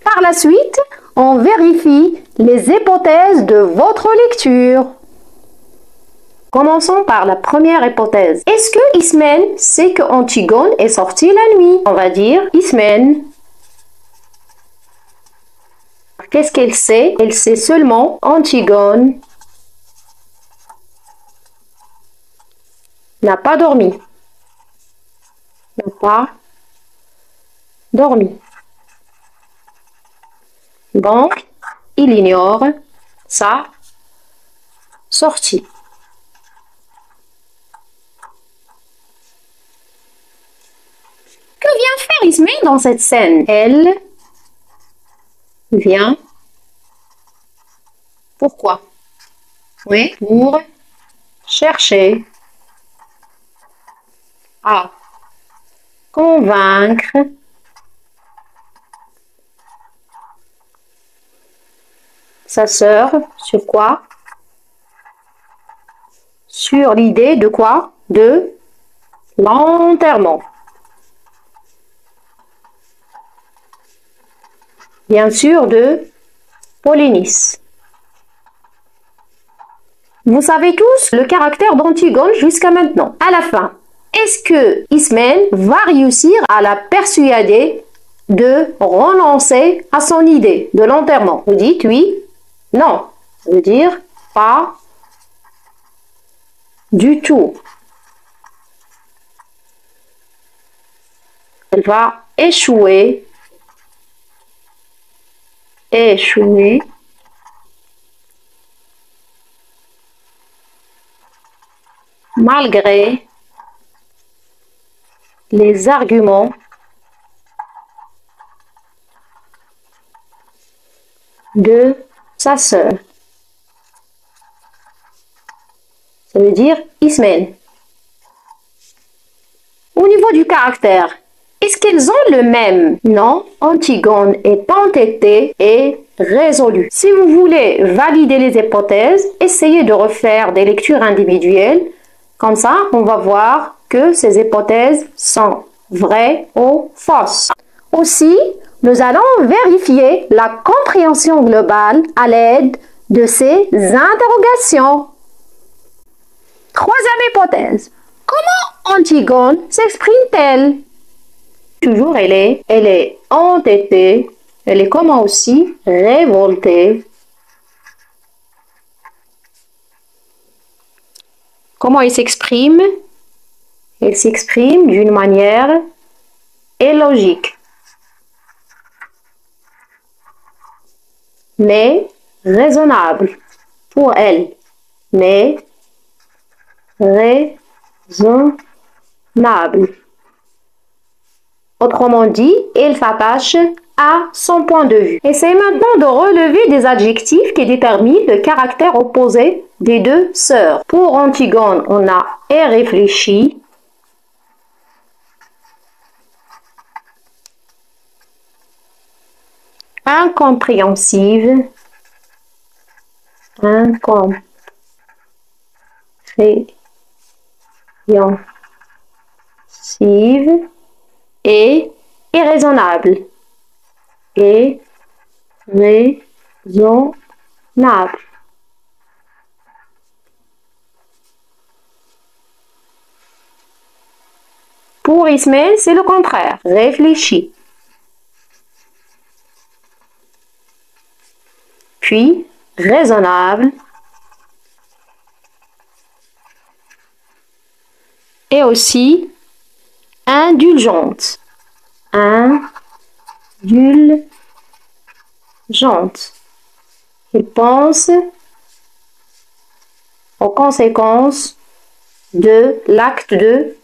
Par la suite, on vérifie les hypothèses de votre lecture. Commençons par la première hypothèse. Est-ce que Ismène sait que Antigone est sortie la nuit? On va dire Ismène. Qu'est-ce qu'elle sait? Elle sait seulement Antigone n'a pas dormi. N'a pas dormi. Donc, il ignore sa sortie. Que vient faire Ismène dans cette scène? Elle vient. Pourquoi? Oui, pour chercher à convaincre sa sœur sur quoi? Sur l'idée de quoi? De l'enterrement. Bien sûr, de Polynice. Vous savez tous le caractère d'Antigone jusqu'à maintenant. À la fin, est-ce que Ismène va réussir à la persuader de renoncer à son idée de l'enterrement? Vous dites oui, non. Ça veut dire pas du tout. Elle va échouer malgré les arguments de sa sœur. Ça veut dire Ismène. Au niveau du caractère, est-ce qu'elles ont le même? Non, Antigone est entêtée et résolue. Si vous voulez valider les hypothèses, essayez de refaire des lectures individuelles. Comme ça, on va voir que ces hypothèses sont vraies ou fausses. Aussi, nous allons vérifier la compréhension globale à l'aide de ces interrogations. Troisième hypothèse. Comment Antigone s'exprime-t-elle? Toujours, elle est entêtée, elle est comment aussi révoltée. Comment elle s'exprime? Elle s'exprime d'une manière illogique, mais raisonnable pour elle, mais raisonnable. Autrement dit, elle s'attache à son point de vue. Essayez maintenant de relever des adjectifs qui déterminent le caractère opposé des deux sœurs. Pour Antigone, on a irréfléchi, incompréhensive, et irraisonnable. Irraisonnable. Pour Ismène, c'est le contraire. Réfléchi. Puis, raisonnable. Et aussi, indulgente. Indulgente. Il pense aux conséquences de l'acte de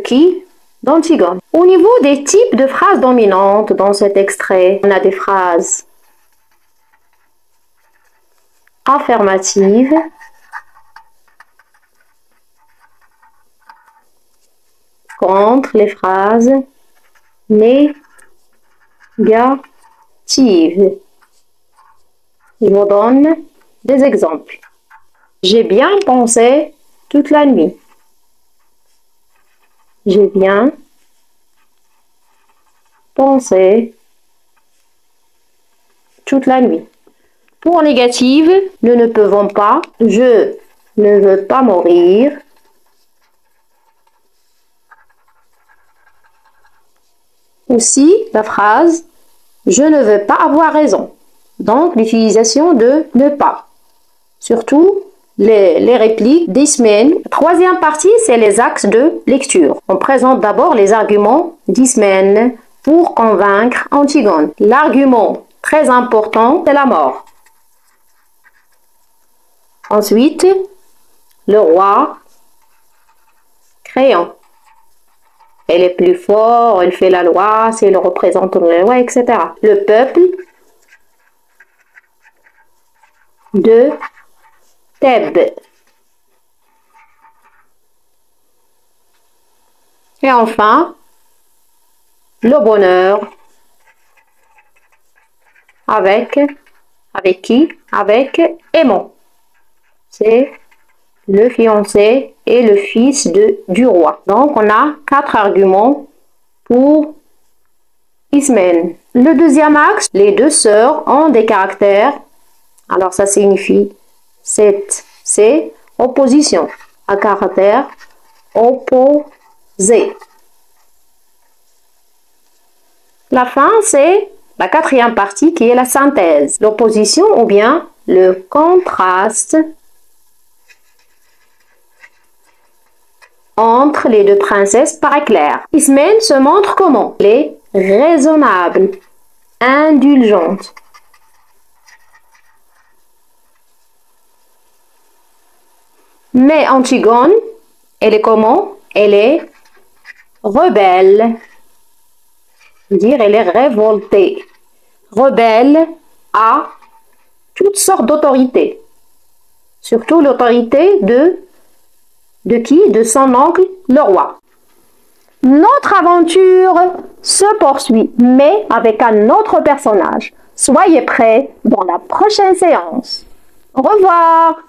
qui? D'Antigone. Au niveau des types de phrases dominantes dans cet extrait, on a des phrases affirmatives, contre les phrases négatives. Je vous donne des exemples. J'ai bien pensé toute la nuit. J'ai bien pensé toute la nuit. Pour négative, nous ne pouvons pas. Je ne veux pas mourir. Aussi, la phrase « Je ne veux pas avoir raison ». Donc, l'utilisation de « ne pas ». Surtout, les répliques d'Ismène. Troisième partie, c'est les axes de lecture. On présente d'abord les arguments d'Ismène pour convaincre Antigone. L'argument très important, c'est la mort. Ensuite, le roi Créon. Elle est plus fort, elle fait la loi, c'est le représentant de la loi, etc. Le peuple de Thèbes. Et enfin, le bonheur avec qui? Avec Aimon. C'est le fiancé et le fils du roi. Donc, on a 4 arguments pour Ismène. Le deuxième axe, les deux sœurs ont des caractères. Alors, ça signifie c'est opposition, à caractère opposé. La fin, c'est la quatrième partie qui est la synthèse. L'opposition ou bien le contraste entre les deux princesses paraît clair. Ismène se montre comment? Elle est raisonnable, indulgente. Mais Antigone, elle est comment? Elle est rebelle. Dire elle est révoltée. Rebelle à toutes sortes d'autorités. Surtout l'autorité de qui? De son oncle, le roi. Notre aventure se poursuit, mais avec un autre personnage. Soyez prêts dans la prochaine séance. Au revoir!